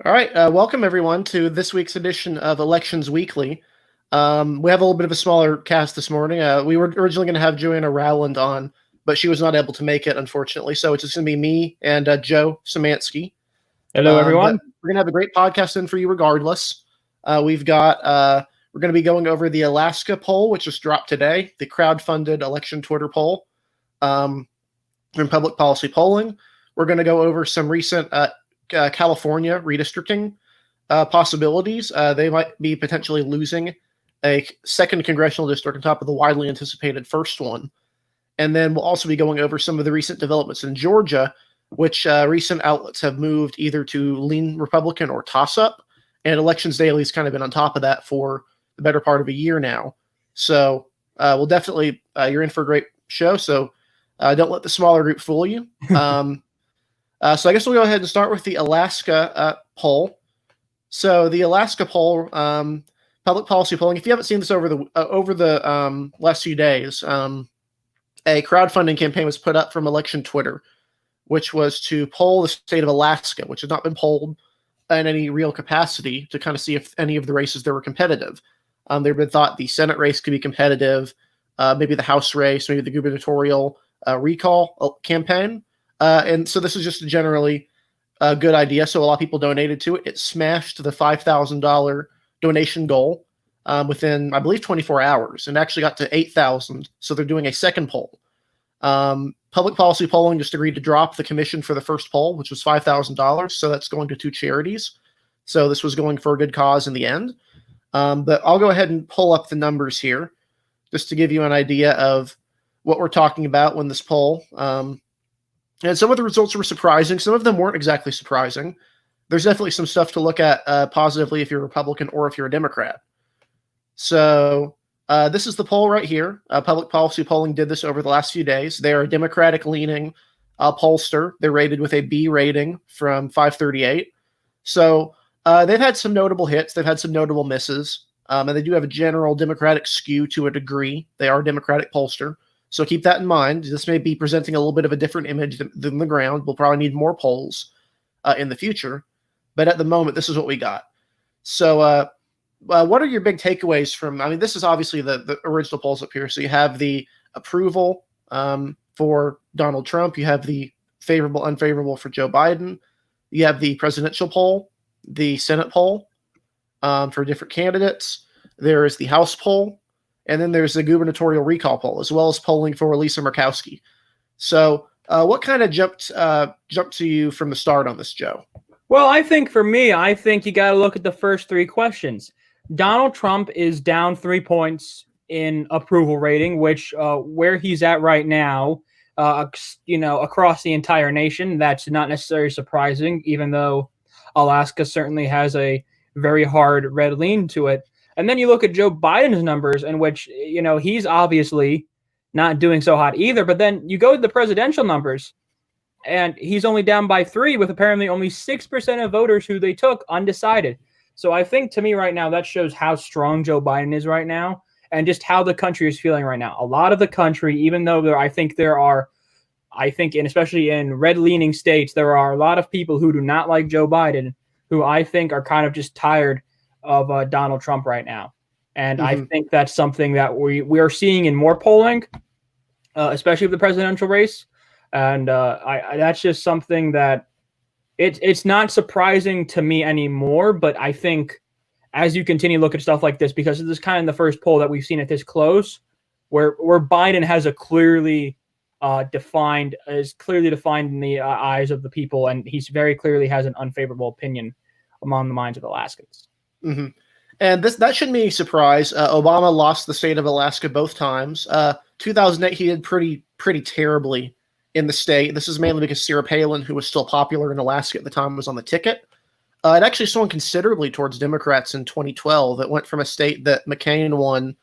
All right, welcome everyone to this week's edition of Elections Weekly. We have a little bit of a smaller cast this morning. We were originally going to have Joanna Rowland on, but she was not able to make it, unfortunately. So it's just going to be me and Joe Szymanski. Hello, But everyone. we're going to have a great podcast in for you regardless. We're going to be going over the Alaska poll, which just dropped today, the crowd-funded election Twitter poll from Public Policy Polling. We're going to go over some recent California redistricting possibilities. They might be potentially losing a second congressional district on top of the widely anticipated first one. And then we'll also be going over some of the recent developments in Georgia, which recent outlets have moved either to lean Republican or toss up. And Elections Daily's kind of been on top of that for the better part of a year now. So we'll definitely, you're in for a great show. So don't let the smaller group fool you. So I guess we'll go ahead and start with the Alaska poll. So the Alaska poll, public policy polling. If you haven't seen this over the last few days, a crowdfunding campaign was put up from Election Twitter, which was to poll the state of Alaska, which has not been polled in any real capacity, to kind of see if any of the races there were competitive. There had been thought the Senate race could be competitive, maybe the House race, maybe the gubernatorial recall campaign. And so this is just a generally good idea. So a lot of people donated to it. It smashed the $5,000 donation goal within, I believe, 24 hours, and actually got to 8,000. So they're doing a second poll. Public Policy Polling just agreed to drop the commission for the first poll, which was $5,000. So that's going to two charities. So this was going for a good cause in the end. But I'll go ahead and pull up the numbers here just to give you an idea of what we're talking about when this poll. And some of the results were surprising. Some of them weren't exactly surprising. There's definitely some stuff to look at positively if you're a Republican or if you're a Democrat. So this is the poll right here. Public Policy Polling did this over the last few days. They are a Democratic-leaning pollster. They're rated with a B rating from 538. So they've had some notable hits. They've had some notable misses. And they do have a general Democratic skew to a degree. They are a Democratic pollster. So keep that in mind. This may be presenting a little bit of a different image than the ground. We'll probably need more polls in the future. But at the moment, this is what we got. So what are your big takeaways from, I mean, this is obviously the original polls up here. So you have the approval for Donald Trump. You have the favorable, unfavorable for Joe Biden. You have the presidential poll, the Senate poll for different candidates. There is the House poll. And then there's the gubernatorial recall poll, as well as polling for Lisa Murkowski. So what kind of jumped to you from the start on this, Joe? Well, I think for me, you got to look at the first three questions. Donald Trump is down 3 points in approval rating, which where he's at right now, across the entire nation, that's not necessarily surprising, even though Alaska certainly has a very hard red lean to it. And then you look at Joe Biden's numbers, in which, he's obviously not doing so hot either. But then you go to the presidential numbers, and he's only down by 3, with apparently only 6% of voters who they took undecided. So I think, to me right now, that shows how strong Joe Biden is right now and just how the country is feeling right now. A lot of the country, even though and especially in red-leaning states, there are a lot of people who do not like Joe Biden, who I think are kind of just tired of Donald Trump right now. And I think that's something that we are seeing in more polling, especially with the presidential race. And that's just something that it's not surprising to me anymore. But I think as you continue to look at stuff like this, because this is kind of the first poll that we've seen at this close, where Biden has a clearly defined in the eyes of the people, and he's very clearly has an unfavorable opinion among the minds of Alaskans. Mm-hmm. And that shouldn't be a surprise. Obama lost the state of Alaska both times. 2008, he did pretty terribly in the state. This is mainly because Sarah Palin, who was still popular in Alaska at the time, was on the ticket. It actually swung considerably towards Democrats in 2012. It went from a state that McCain won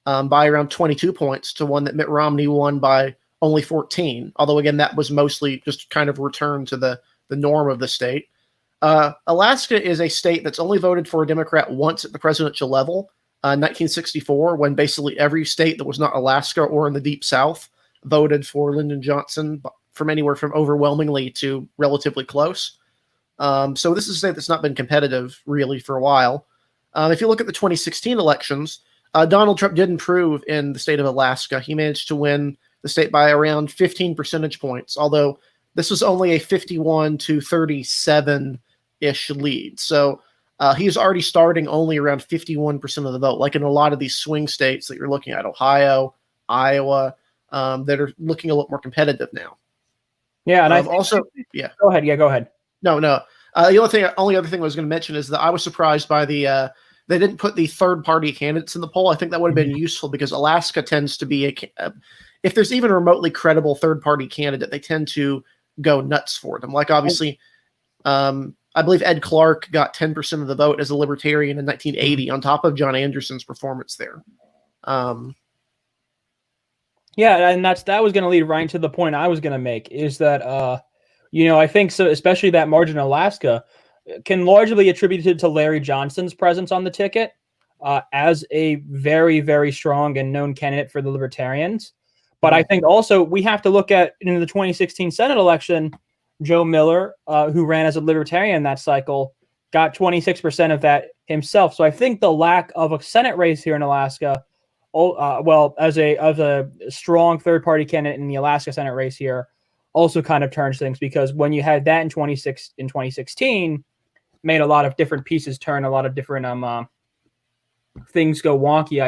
by around 22 points to one that Mitt Romney won by only 14. Although, again, that was mostly just kind of return to the norm of the state. Alaska is a state that's only voted for a Democrat once at the presidential level, 1964, when basically every state that was not Alaska or in the Deep South voted for Lyndon Johnson from anywhere from overwhelmingly to relatively close. So this is a state that's not been competitive really for a while. If you look at the 2016 elections, Donald Trump did improve in the state of Alaska. He managed to win the state by around 15 percentage points, although this was only a 51 to 37-ish lead. So he's already starting only around 51% of the vote, like in a lot of these swing states that you're looking at, Ohio, Iowa, that are looking a lot more competitive now. Yeah, and I also, yeah. Go ahead. Yeah, go ahead. No. The only other thing I was going to mention is that I was surprised by the they didn't put the third-party candidates in the poll. I think that would have been useful because Alaska tends to be if there's even a remotely credible third-party candidate, they tend to go nuts for them. Like obviously, I believe Ed Clark got 10% of the vote as a libertarian in 1980 on top of John Anderson's performance there. Yeah, and that was going to lead right into the point I was going to make is that, I think so, especially that margin in Alaska can largely be attributed to Larry Johnson's presence on the ticket as a very, very strong and known candidate for the Libertarians. But I think also we have to look at in the 2016 Senate election, Joe Miller, who ran as a Libertarian in that cycle, got 26% of that himself. So I think the lack of a Senate race here in Alaska, as a strong third-party candidate in the Alaska Senate race here, also kind of turns things because when you had that in 2016, made a lot of different pieces turn, a lot of different things go wonky.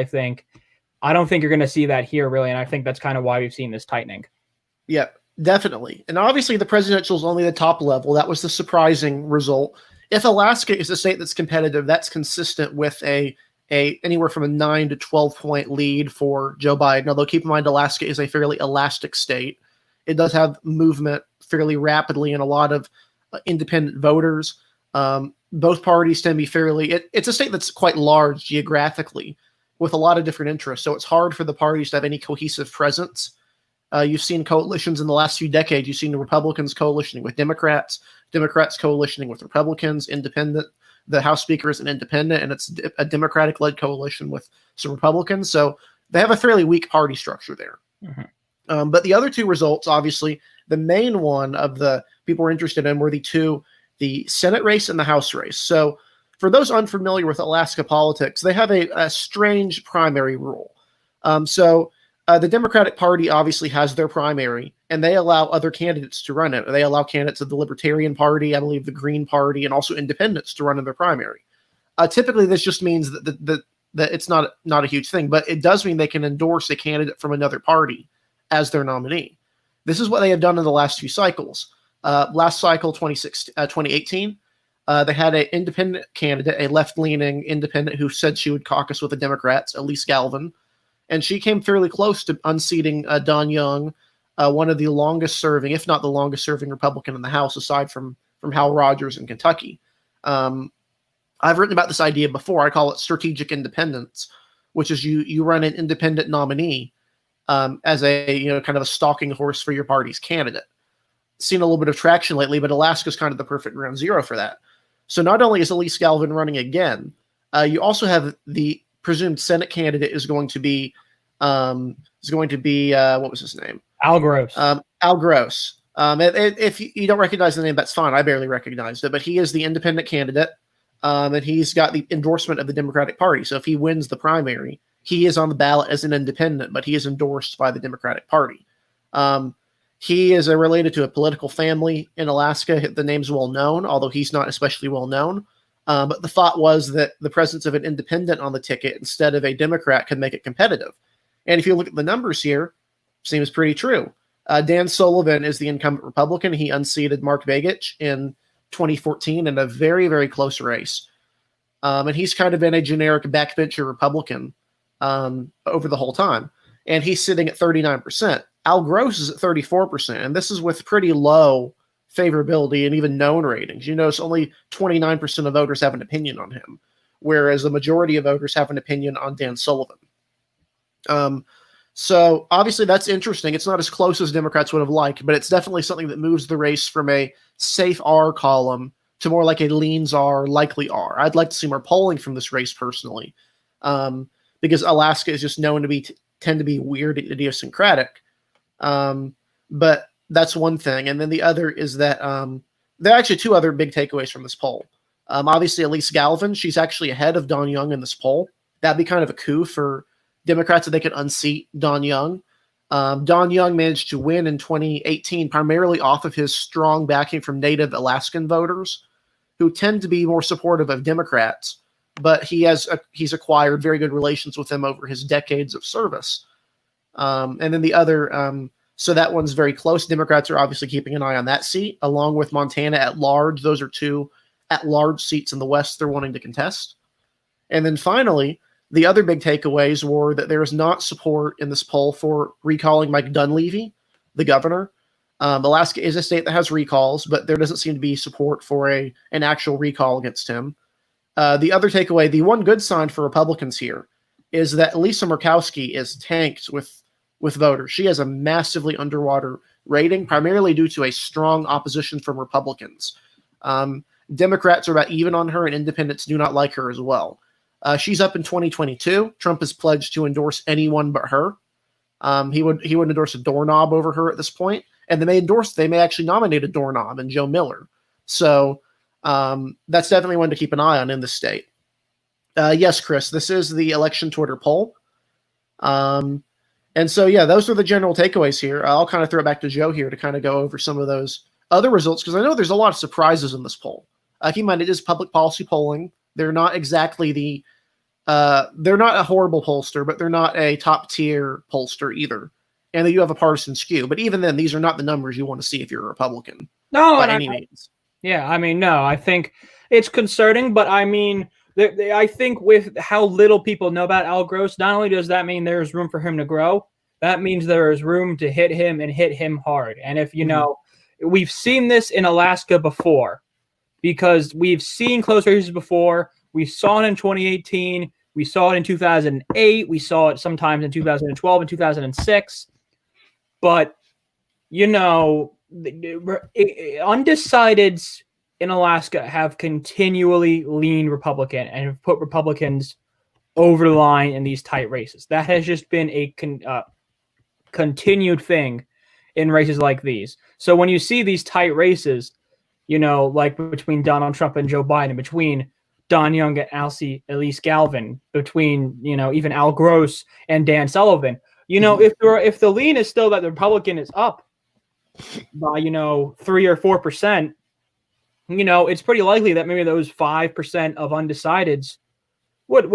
I don't think you're going to see that here really, and I think that's kind of why we've seen this tightening. Yeah, definitely. And obviously the presidential is only the top level. That was the surprising result. If Alaska is a state that's competitive, that's consistent with a anywhere from a 9 to 12 point lead for Joe Biden. Although keep in mind, Alaska is a fairly elastic state. It does have movement fairly rapidly and a lot of independent voters. Both parties tend to be it's a state that's quite large geographically with a lot of different interests. So it's hard for the parties to have any cohesive presence. You've seen coalitions in the last few decades. You've seen the Republicans coalitioning with Democrats, Democrats coalitioning with Republicans, independent. The House Speaker is an independent, and it's a Democratic-led coalition with some Republicans. So they have a fairly weak party structure there. Mm-hmm. But the other two results, obviously, the main one of the people we're interested in were the Senate race and the House race. So for those unfamiliar with Alaska politics, they have a strange primary rule. The Democratic Party obviously has their primary, and they allow other candidates to run it. They allow candidates of the Libertarian Party, I believe the Green Party, and also independents to run in their primary. Typically, this just means that it's not a huge thing, but it does mean they can endorse a candidate from another party as their nominee. This is what they have done in the last few cycles. Last cycle, 2018, they had an independent candidate, a left-leaning independent who said she would caucus with the Democrats, Elise Galvin, and she came fairly close to unseating Don Young, one of the longest-serving, if not the longest-serving Republican in the House, aside from Hal Rogers in Kentucky. I've written about this idea before. I call it strategic independence, which is you run an independent nominee as a kind of a stalking horse for your party's candidate. Seen a little bit of traction lately, but Alaska's kind of the perfect ground zero for that. So not only is Elise Galvin running again, you also have the presumed Senate candidate is going to be what was his name? Al Gross. Al Gross. If you don't recognize the name, that's fine. I barely recognized it, but he is the independent candidate, and he's got the endorsement of the Democratic Party. So if he wins the primary, he is on the ballot as an independent, but he is endorsed by the Democratic Party. He is related to a political family in Alaska. The name's well known, although he's not especially well known. But the thought was that the presence of an independent on the ticket instead of a Democrat could make it competitive. And if you look at the numbers here, seems pretty true. Dan Sullivan is the incumbent Republican. He unseated Mark Begich in 2014 in a very, very close race. And he's kind of been a generic backbencher Republican over the whole time. And he's sitting at 39%. Al Gross is at 34%, and this is with pretty low favorability and even known ratings. You notice only 29% of voters have an opinion on him, whereas the majority of voters have an opinion on Dan Sullivan. So obviously that's interesting. It's not as close as Democrats would have liked, but it's definitely something that moves the race from a safe R column to more like a leans R, likely R. I'd like to see more polling from this race personally, because Alaska is just known to tend to be weird, idiosyncratic. But that's one thing. And then the other is that there are actually two other big takeaways from this poll. Obviously, Elise Galvin, she's actually ahead of Don Young in this poll. That'd be kind of a coup for Democrats if they could unseat Don Young. Don Young managed to win in 2018 primarily off of his strong backing from Native Alaskan voters, who tend to be more supportive of Democrats, but he's acquired very good relations with them over his decades of service. And then the other, so that one's very close. Democrats are obviously keeping an eye on that seat, along with Montana at large. Those are two at-large seats in the West they're wanting to contest. And then finally, the other big takeaways were that there is not support in this poll for recalling Mike Dunleavy, the governor. Alaska is a state that has recalls, but there doesn't seem to be support for an actual recall against him. The other takeaway, the one good sign for Republicans here, is that Lisa Murkowski is tanked with voters. She has a massively underwater rating, primarily due to a strong opposition from Republicans. Democrats are about even on her, and independents do not like her as well. She's up in 2022. Trump has pledged to endorse anyone but her. He would endorse a doorknob over her at this point, and they may actually nominate a doorknob in Joe Miller. So that's definitely one to keep an eye on in the state. Yes, Chris, this is the election Twitter poll. And so, yeah, those are the general takeaways here. I'll kind of throw it back to Joe here to kind of go over some of those other results, because I know there's a lot of surprises in this poll. Keep in mind, it is public policy polling. They're not exactly they're not a horrible pollster, but they're not a top tier pollster either. And they do have a partisan skew. But even then, these are not the numbers you want to see if you're a Republican. No, by any means. Yeah, I mean, no, I think it's concerning, but I mean, I think with how little people know about Al Gross, not only does that mean there's room for him to grow, that means there is room to hit him and hit him hard. And if you know, we've seen this in Alaska before, because we've seen close races before. We saw it in 2018. We saw it in 2008. We saw it sometimes in 2012 and 2006. But, you know, undecideds in Alaska have continually leaned Republican and have put Republicans over the line in these tight races. That has just been a continued thing in races like these. So when you see these tight races, you know, like between Donald Trump and Joe Biden, between Don Young and Elise Galvin, between, you know, even Al Gross and Dan Sullivan, you know, if the lean is still that the Republican is up by, you know, 3 or 4%, you know, it's pretty likely that maybe those 5% of undecideds would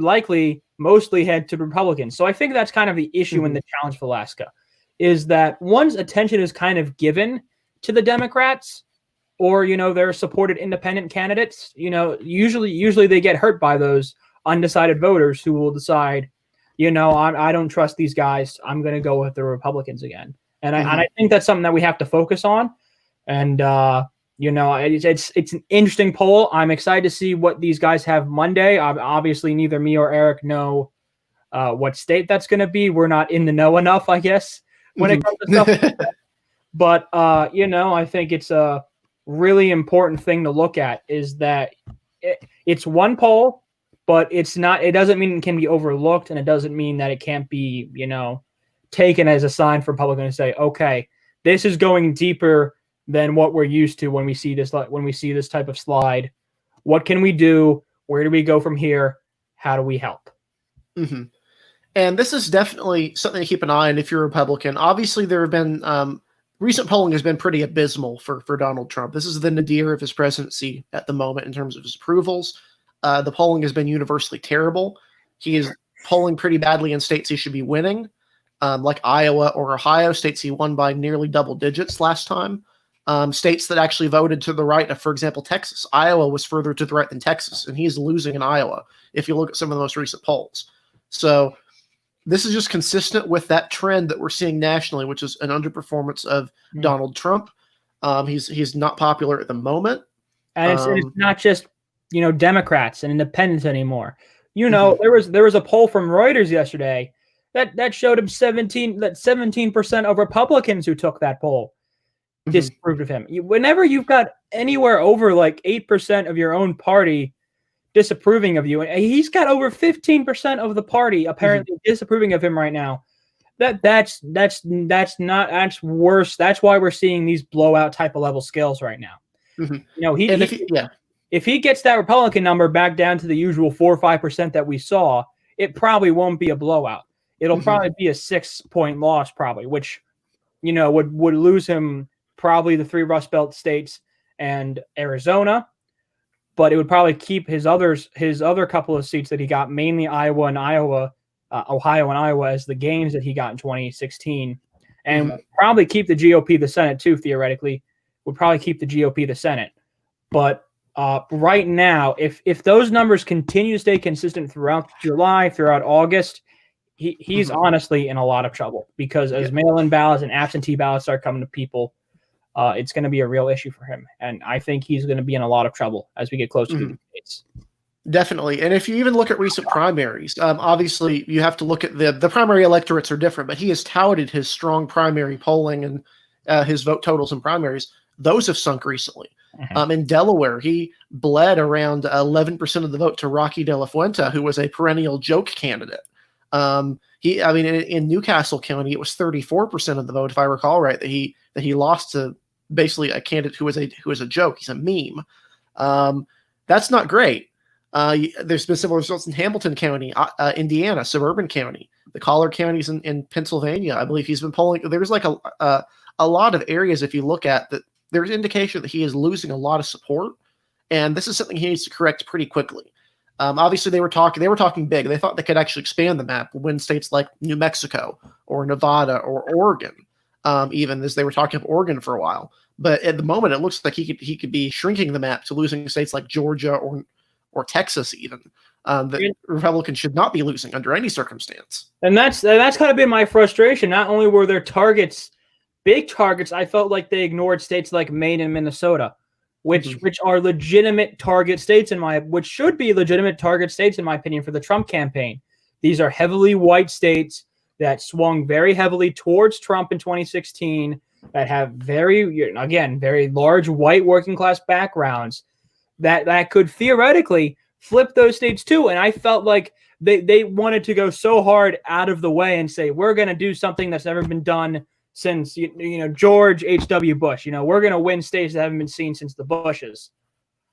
likely mostly head to Republicans. So I think that's kind of the issue in the challenge for Alaska, is that once attention is kind of given to the Democrats, or, you know, their supported independent candidates, you know, usually they get hurt by those undecided voters who will decide, you know, I don't trust these guys. I'm going to go with the Republicans again. And I think that's something that we have to focus on. And, you know, it's an interesting poll. I'm excited to see what these guys have Monday. Obviously, neither me or Eric know what state that's going to be. We're not in the know enough, I guess, when it comes to stuff like that. But, you know, I think it's a really important thing to look at, is that it's one poll, but it doesn't mean it can be overlooked, and it doesn't mean that it can't be, you know, taken as a sign for Republicans to say, okay, this is going deeper than what we're used to when we see this type of slide. What can we do? Where do we go from here? How do we help? And this is definitely something to keep an eye on if you're a Republican. Obviously, there have been recent polling has been pretty abysmal for Donald Trump. This is the nadir of his presidency at the moment in terms of his approvals. The polling has been universally terrible. He is polling pretty badly in states he should be winning, like Iowa or Ohio, states he won by nearly double digits last time. States that actually voted to the right of, for example, Texas. Iowa was further to the right than Texas, and he's losing in Iowa if you look at some of the most recent polls. So this is just consistent with that trend that we're seeing nationally, which is an underperformance of Donald Trump. He's not popular at the moment. And it's not just, you know, Democrats and independents anymore. You know, there was a poll from Reuters yesterday that showed him 17% of Republicans who took that poll disapproved of him. Whenever you've got anywhere over like 8% of your own party disapproving of you, and he's got over 15% of the party apparently disapproving of him right now, That's worse. That's why we're seeing these blowout type of level scales right now. Mm-hmm. You know, Yeah. If he gets that Republican number back down to the usual 4 or 5% that we saw, it probably won't be a blowout. It'll probably be a 6-point loss, probably, which, you know, would lose him probably the 3 Rust Belt states and Arizona, but it would probably keep his other couple of seats that he got, mainly Ohio and Iowa, as the gains that he got in 2016, and probably keep the GOP the Senate too. Theoretically, would probably keep the GOP the Senate, but right now, if those numbers continue to stay consistent throughout July, throughout August, he's honestly in a lot of trouble, because as mail-in ballots and absentee ballots start coming to people, it's going to be a real issue for him. And I think he's going to be in a lot of trouble as we get closer to the states. Definitely. And if you even look at recent primaries, obviously you have to look at the primary electorates are different, but he has touted his strong primary polling and his vote totals in primaries. Those have sunk recently. In Delaware, he bled around 11% of the vote to Rocky De La Fuente, who was a perennial joke candidate. In Newcastle County, it was 34% of the vote, if I recall right, that he lost to basically a candidate who was a joke. He's a meme. That's not great. There's been similar results in Hamilton County, Indiana, suburban county, the collar counties in Pennsylvania. I believe he's been polling. There's like a lot of areas, if you look at that, there's indication that he is losing a lot of support, and this is something he needs to correct pretty quickly. Obviously, they were talking big. They thought they could actually expand the map, win states like New Mexico or Nevada or Oregon, even as they were talking of Oregon for a while. But at the moment, it looks like he could be shrinking the map to losing states like Georgia or Texas, even that Republicans should not be losing under any circumstance. And that's kind of been my frustration. Not only were their targets big targets, I felt like they ignored states like Maine and Minnesota, which are legitimate target states which should be legitimate target states in my opinion for the Trump campaign. These are heavily white states that swung very heavily towards Trump in 2016, that have very large white working class backgrounds that could theoretically flip those states too. And I felt like they wanted to go so hard out of the way and say, we're going to do something that's never been done since George H.W. Bush. We're going to win states that haven't been seen since the Bushes.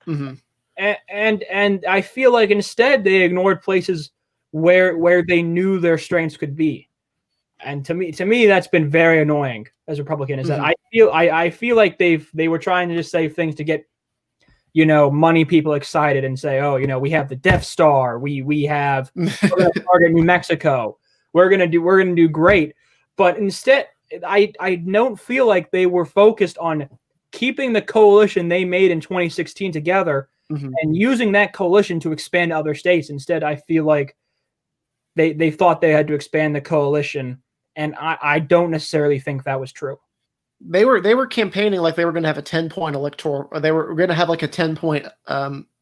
And I feel like instead they ignored places where they knew their strengths could be. And to me that's been very annoying as a Republican, is that I feel like they were trying to just say things to get money people excited and say, oh, we have the Death Star, we have we're going to target New Mexico, we're going to do great. But instead I don't feel like they were focused on keeping the coalition they made in 2016 together and using that coalition to expand to other states. Instead, I feel like they thought they had to expand the coalition, and I don't necessarily think that was true. They were campaigning like they were going to have a 10-point electoral, or they were going to have like a 10-point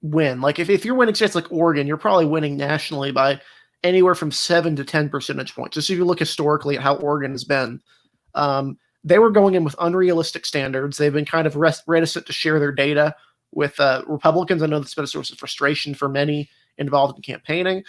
win. Like if you're winning states like Oregon, you're probably winning nationally by anywhere from 7 to 10 percentage points. Just if you look historically at how Oregon has been. They were going in with unrealistic standards. They've been kind of reticent to share their data with Republicans. I know that's been a source of frustration for many involved in campaigning.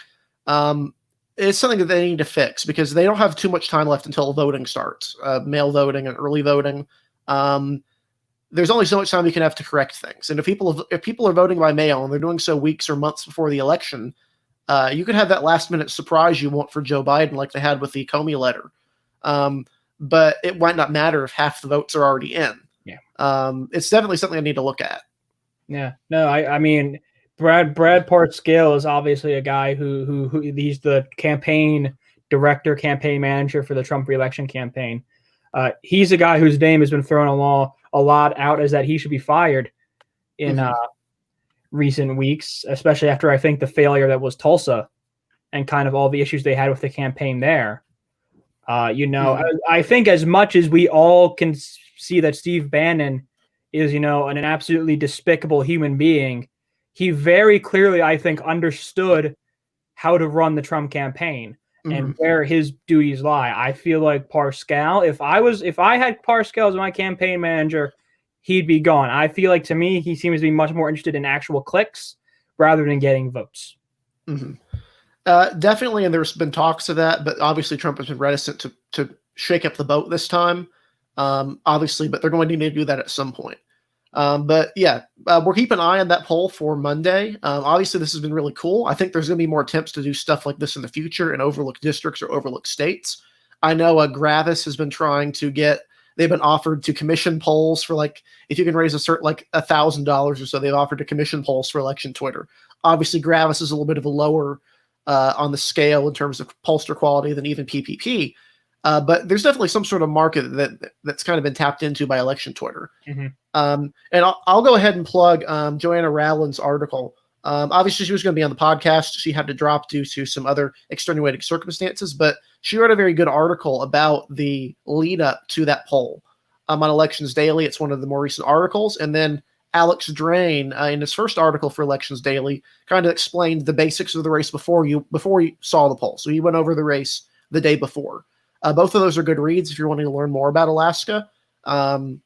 It's something that they need to fix because they don't have too much time left until voting starts, mail voting and early voting. There's only so much time you can have to correct things. And if people are voting by mail and they're doing so weeks or months before the election, you could have that last minute surprise you want for Joe Biden, like they had with the Comey letter. But it might not matter if half the votes are already in. Yeah. It's definitely something I need to look at. Yeah. No, I mean, Brad Parscale is obviously a guy who he's the campaign director, campaign manager for the Trump reelection campaign. He's a guy whose name has been thrown a lot out as that he should be fired in recent weeks, especially after I think the failure that was Tulsa and kind of all the issues they had with the campaign there. I think as much as we all can see that Steve Bannon is, an absolutely despicable human being, he very clearly, I think, understood how to run the Trump campaign and where his duties lie. I feel like Parscale, if I had Parscale as my campaign manager, he'd be gone. I feel like, to me, he seems to be much more interested in actual clicks rather than getting votes. Definitely, and there's been talks of that, but obviously Trump has been reticent to shake up the boat this time. Obviously, but they're going to need to do that at some point. But yeah, we're keeping an eye on that poll for Monday. Obviously, this has been really cool. I think there's going to be more attempts to do stuff like this in the future in overlooked districts or overlooked states. I know Gravis has been trying to get. They've been offered to commission polls for like if you can raise a certain like $1,000 or so. They've offered to commission polls for election Twitter. Obviously, Gravis is a little bit of a lower on the scale in terms of pollster quality than even PPP. But there's definitely some sort of market that's kind of been tapped into by election Twitter. Mm-hmm. And I'll go ahead and plug Joanna Rowland's article. Obviously, she was going to be on the podcast. She had to drop due to some other extenuating circumstances, but she wrote a very good article about the lead up to that poll on Elections Daily. It's one of the more recent articles. And then Alex Drain, in his first article for Elections Daily, kind of explained the basics of the race before you saw the poll. So he went over the race the day before. Both of those are good reads if you're wanting to learn more about Alaska. And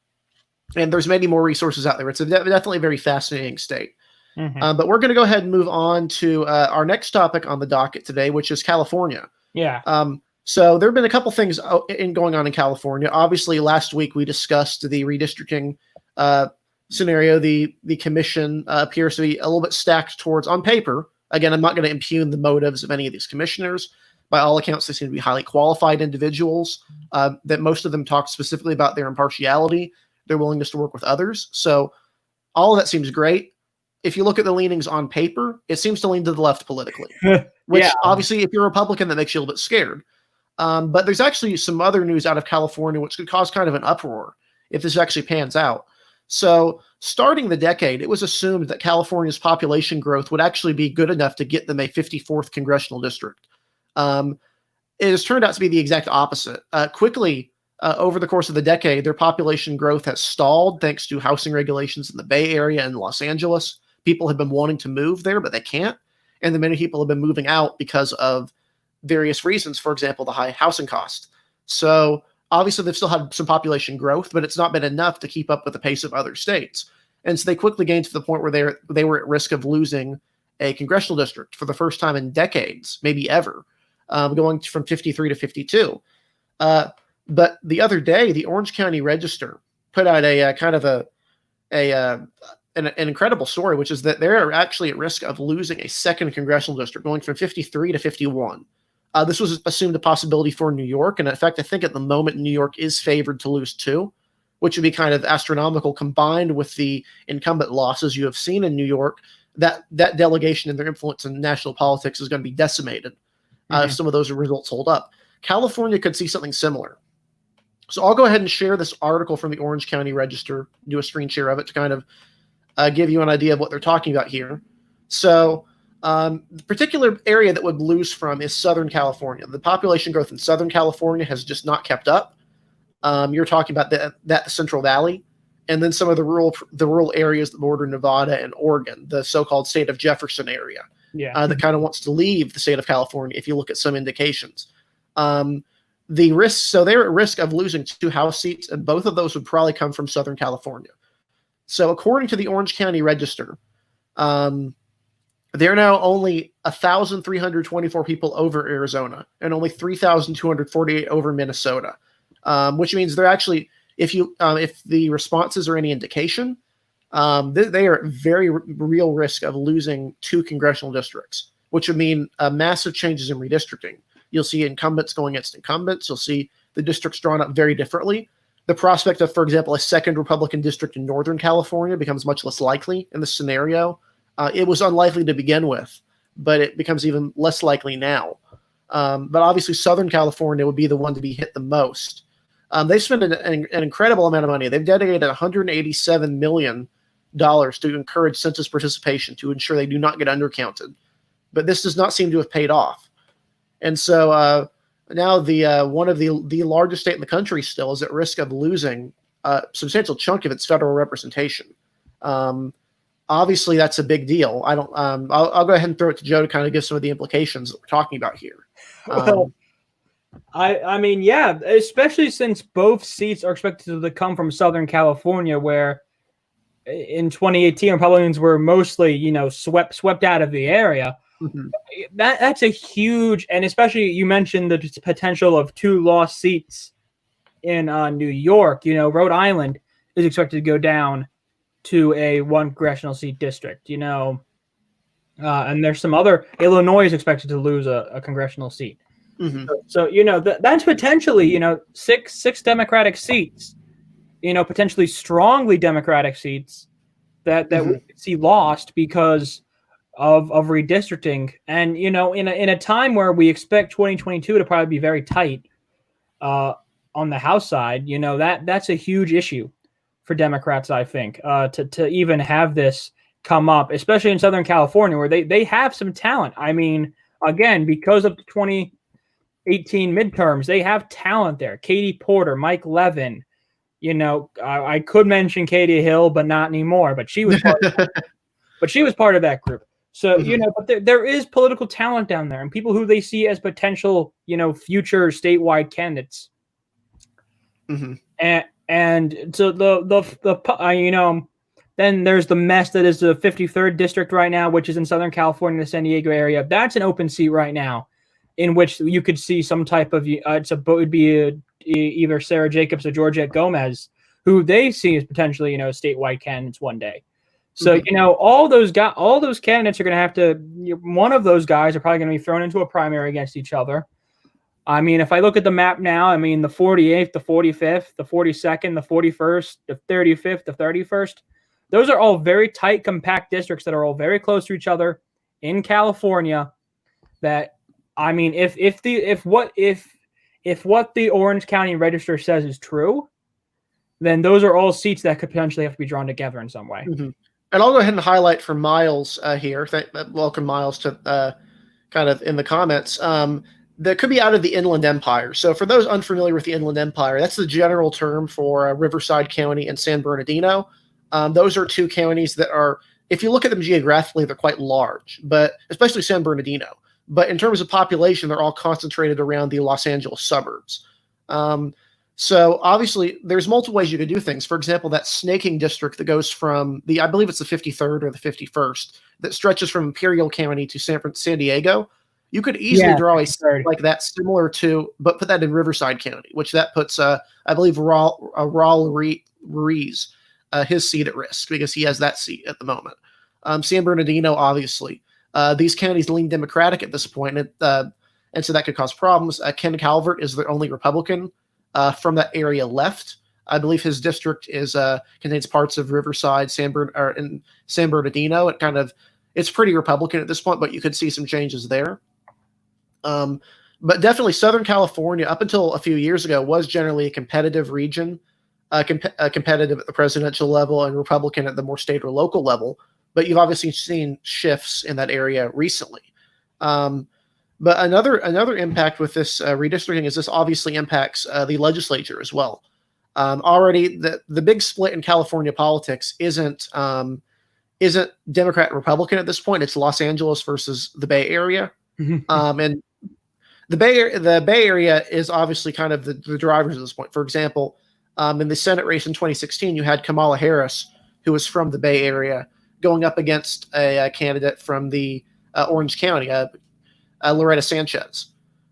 there's many more resources out there. It's definitely a very fascinating state. Mm-hmm. But we're going to go ahead and move on to our next topic on the docket today, which is California. Yeah. So there have been a couple things going on in California. Obviously, last week we discussed the redistricting scenario. The commission appears to be a little bit stacked towards, on paper. Again, I'm not going to impugn the motives of any of these commissioners. By all accounts, they seem to be highly qualified individuals. That most of them talk specifically about their impartiality, their willingness to work with others. So all of that seems great. If you look at the leanings on paper, it seems to lean to the left politically, which obviously, if you're a Republican, that makes you a little bit scared. But there's actually some other news out of California, which could cause kind of an uproar if this actually pans out. So starting the decade, it was assumed that California's population growth would actually be good enough to get them a 54th congressional district. It has turned out to be the exact opposite. Quickly, over the course of the decade, their population growth has stalled thanks to housing regulations in the Bay Area and Los Angeles. People have been wanting to move there, but they can't. And then many people have been moving out because of various reasons, for example, the high housing cost. So obviously they've still had some population growth, but it's not been enough to keep up with the pace of other states. And so they quickly gained to the point where they were at risk of losing a congressional district for the first time in decades, maybe ever, going from 53 to 52. But the other day, the Orange County Register put out a kind of an incredible story, which is that they're actually at risk of losing a second congressional district, going from 53 to 51. This was assumed a possibility for New York. And in fact, I think at the moment, New York is favored to lose 2, which would be kind of astronomical combined with the incumbent losses you have seen in New York. That delegation and their influence in national politics is going to be decimated if some of those results hold up. California could see something similar. So I'll go ahead and share this article from the Orange County Register, do a screen share of it to kind of give you an idea of what they're talking about here. So the particular area that would lose from is Southern California. The population growth in Southern California has just not kept up. You're talking about that Central Valley, and then some of the rural areas that border Nevada and Oregon, the so-called state of Jefferson area, that kind of wants to leave the state of California. If you look at some indications, the risks. So they're at risk of losing 2 House seats, and both of those would probably come from Southern California. So according to the Orange County Register, they're now only 1,324 people over Arizona and only 3,248 over Minnesota, which means they're actually, if the responses are any indication, they are at very real risk of losing 2 congressional districts, which would mean massive changes in redistricting. You'll see incumbents going against incumbents. You'll see the districts drawn up very differently. The prospect of, for example, a second Republican district in Northern California becomes much less likely in this scenario. It was unlikely to begin with, but it becomes even less likely now. But obviously, Southern California would be the one to be hit the most. They spent an incredible amount of money. They've dedicated $187 million to encourage census participation to ensure they do not get undercounted. But this does not seem to have paid off. And so now the one of the largest state in the country still is at risk of losing a substantial chunk of its federal representation. Obviously, that's a big deal. I'll go ahead and throw it to Joe to kind of give some of the implications that we're talking about here. Well, I mean, yeah, especially since both seats are expected to come from Southern California, where in 2018 Republicans were mostly, swept out of the area. Mhm. that's a huge, and especially you mentioned the potential of 2 lost seats in New York. Rhode Island is expected to go down to a 1 congressional seat district. And there's some other. Illinois is expected to lose a congressional seat. Mhm. So that's potentially six Democratic seats. Potentially strongly Democratic seats that we Mhm. could see lost because of redistricting. And in a time where we expect 2022 to probably be very tight on the House side, that's a huge issue for Democrats, I think, to even have this come up, especially in Southern California, where they have some talent. I mean, again, because of the 2018 midterms, they have talent there. Katie Porter, Mike Levin. I could mention Katie Hill, but not anymore. But she was part of that group. So Mhm. but there is political talent down there, and people who they see as potential, future statewide candidates. Mhm. And so then there's the mess that is the 53rd district right now, which is in Southern California, the San Diego area. That's an open seat right now, in which you could see some type of it would be either Sarah Jacobs or Georgette Gomez, who they see as potentially statewide candidates one day. So Mhm. all those candidates are going to have to. One of those guys are probably going to be thrown into a primary against each other. I mean, if I look at the map now, I mean, the 48th, the 45th, the 42nd, the 41st, the 35th, the 31st, those are all very tight, compact districts that are all very close to each other in California. That, I mean, if what the Orange County Register says is true, then those are all seats that could potentially have to be drawn together in some way. Mhm. And I'll go ahead and highlight for Miles here. Welcome Miles to kind of in the comments. That could be out of the Inland Empire. So for those unfamiliar with the Inland Empire, that's the general term for Riverside County and San Bernardino. Those are 2 counties that are, if you look at them geographically, they're quite large, but especially San Bernardino. But in terms of population, they're all concentrated around the Los Angeles suburbs. So obviously, there's multiple ways you could do things. For example, that snaking district that goes from I believe it's the 53rd or the 51st, that stretches from Imperial County to San Diego. You could easily draw a like that similar to, but put that in Riverside County, which that puts, I believe, Raul Ruiz, his seat at risk because he has that seat at the moment. San Bernardino, obviously. These counties lean Democratic at this point, and so that could cause problems. Ken Calvert is the only Republican from that area left. I believe his district contains parts of Riverside, and San Bernardino. It's pretty Republican at this point, but you could see some changes there. But definitely Southern California, up until a few years ago, was generally a competitive region, competitive at the presidential level and Republican at the more state or local level. But you've obviously seen shifts in that area recently. But another impact with this redistricting is this obviously impacts the legislature as well. Already, the big split in California politics isn't Democrat and Republican at this point. It's Los Angeles versus the Bay Area, and the Bay Area is obviously kind of the drivers at this point. For example, in the Senate race in 2016, you had Kamala Harris, who was from the Bay Area, going up against a candidate from the Orange County, Loretta Sanchez.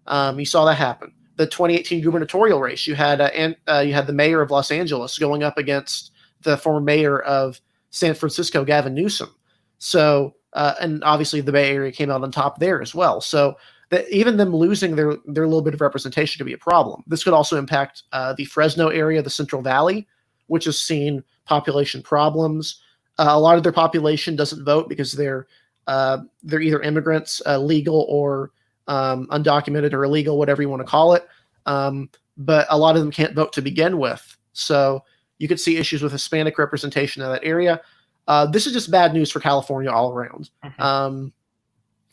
You saw that happen. The 2018 gubernatorial race, you had the mayor of Los Angeles going up against the former mayor of San Francisco, Gavin Newsom. So, and obviously the Bay Area came out on top there as well. So that even them losing their little bit of representation could be a problem. This could also impact the Fresno area, the Central Valley, which has seen population problems. A lot of their population doesn't vote because they're either immigrants, legal or undocumented or illegal, whatever you want to call it. But a lot of them can't vote to begin with. So you could see issues with Hispanic representation in that area. This is just bad news for California all around.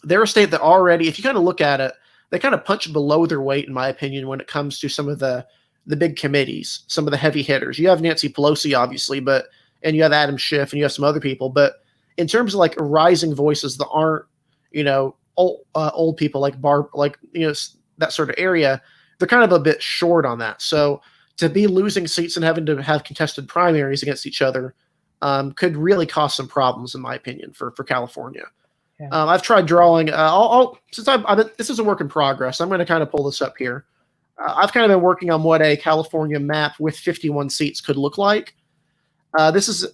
They're a state that already, if you kind of look at it, they kind of punch below their weight, in my opinion, when it comes to some of the big committees, some of the heavy hitters. You have Nancy Pelosi, obviously, and you have Adam Schiff, and you have some other people. But in terms of like rising voices that aren't, old people like Barb, that sort of area, they're kind of a bit short on that. So to be losing seats and having to have contested primaries against each other could really cause some problems, in my opinion, for California. Yeah. I've tried drawing. Since this is a work in progress. I'm going to kind of pull this up here. I've kind of been working on what a California map with 51 seats could look like. This is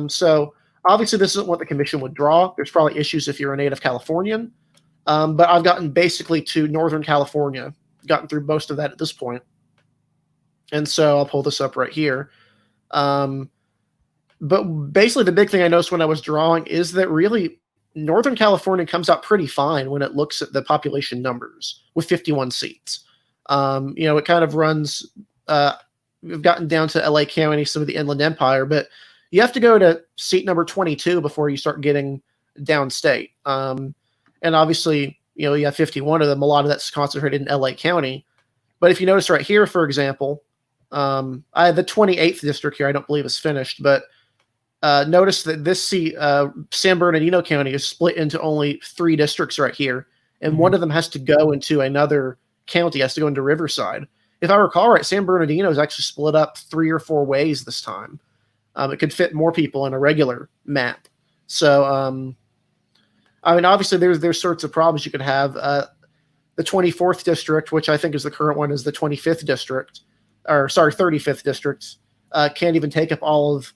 so obviously this isn't what the commission would draw. There's probably issues if you're a native Californian, but I've gotten basically to Northern California, gotten through most of that at this point, and so I'll pull this up right here. But basically, the big thing I noticed when I was drawing is that really Northern California comes out pretty fine when it looks at the population numbers with 51 seats. It kind of runs. We've gotten down to LA County, some of the Inland Empire, but you have to go to seat number 22 before you start getting downstate. And obviously, you have 51 of them. A lot of that's concentrated in LA County. But if you notice right here, for example, I have the 28th district here. I don't believe it's finished, but notice that this seat, San Bernardino County, is split into only 3 districts right here. And one of them has to go into another county, has to go into Riverside. If I recall right, San Bernardino is actually split up 3 or 4 ways this time. It could fit more people in a regular map. So, obviously there's sorts of problems you could have. The 24th district, which I think is the current one, is the 25th district, 35th district. Can't even take up all of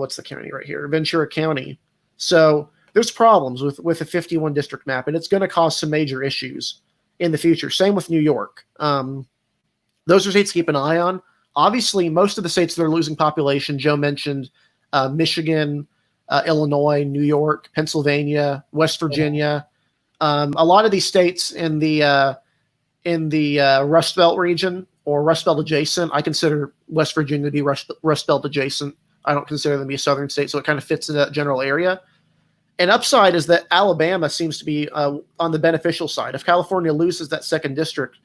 what's the county right here, Ventura County. So there's problems with a 51 district map, and it's going to cause some major issues in the future. Same with New York. Those are states to keep an eye on. Obviously, most of the states that are losing population, Joe mentioned Michigan, Illinois, New York, Pennsylvania, West Virginia. A lot of these states in the Rust Belt region or Rust Belt adjacent, I consider West Virginia to be Rust Belt adjacent. I don't consider them to be a southern state, so it kind of fits in that general area. An upside is that Alabama seems to be on the beneficial side. If California loses that 2nd district,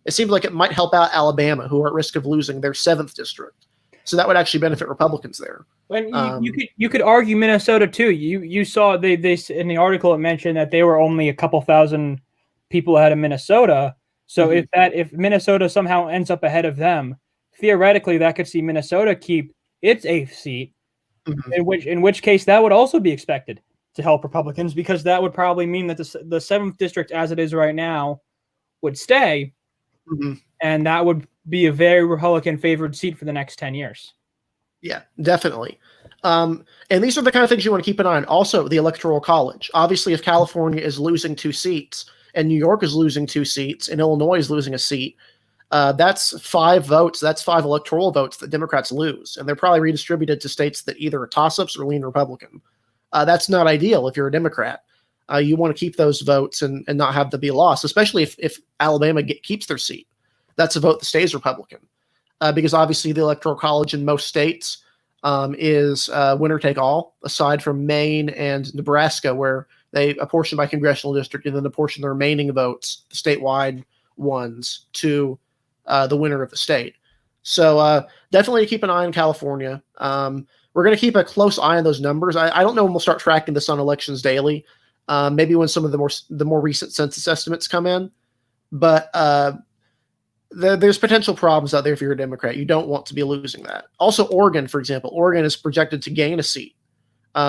it seems like it might help out Alabama, who are at risk of losing their 7th district. So that would actually benefit Republicans there. And you could argue Minnesota too. You saw they in the article it mentioned that they were only a couple thousand people ahead of Minnesota. So if Minnesota somehow ends up ahead of them, theoretically that could see Minnesota keep its 8th seat. In which case that would also be expected to help Republicans, because that would probably mean that the 7th district as it is right now would stay, and that would be a very Republican favored seat for the next 10 years. Yeah, definitely. And these are the kind of things you want to keep an eye on. Also, the Electoral College. Obviously, if California is losing 2 seats and New York is losing 2 seats and Illinois is losing a seat, that's 5 votes. That's 5 electoral votes that Democrats lose, and they're probably redistributed to states that either are toss-ups or lean Republican. That's not ideal if you're a Democrat. You want to keep those votes and not have them be lost, especially if Alabama keeps their seat. That's a vote that stays Republican, because obviously the Electoral College in most states is winner take all, aside from Maine and Nebraska, where they apportion by congressional district and then apportion the remaining votes, the statewide ones, to the winner of the state. So definitely keep an eye on California. We're going to keep a close eye on those numbers. I don't know when we'll start tracking this on Elections Daily. Maybe when some of the more recent census estimates come in. But there's potential problems out there if you're a Democrat. You don't want to be losing that. Also, Oregon, for example. Oregon is projected to gain a seat,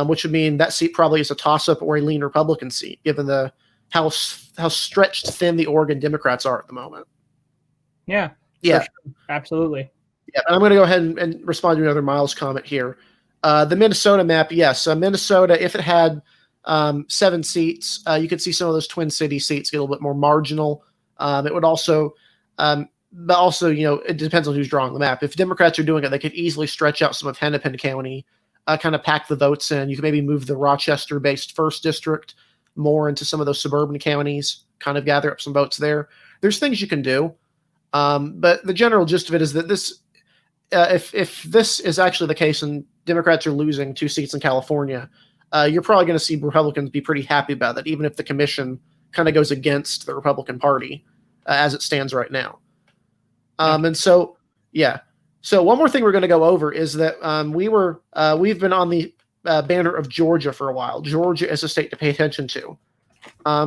which would mean that seat probably is a toss-up or a lean Republican seat, given how stretched thin the Oregon Democrats are at the moment. Yeah. Sure. Absolutely. Yeah, and I'm going to go ahead and respond to another Miles comment here. The Minnesota map, yes. Minnesota, if it had 7 seats, you could see some of those Twin City seats get a little bit more marginal. It would also, but also, it depends on who's drawing the map. If Democrats are doing it, they could easily stretch out some of Hennepin County, kind of pack the votes in. You could maybe move the Rochester-based 1st district more into some of those suburban counties, kind of gather up some votes there. There's things you can do. But the general gist of it is that this, if this is actually the case and Democrats are losing 2 seats in California, you're probably going to see Republicans be pretty happy about that, even if the commission kind of goes against the Republican Party as it stands right now. And so, yeah. So one more thing we're going to go over is that we've been on the banner of Georgia for a while. Georgia is a state to pay attention to.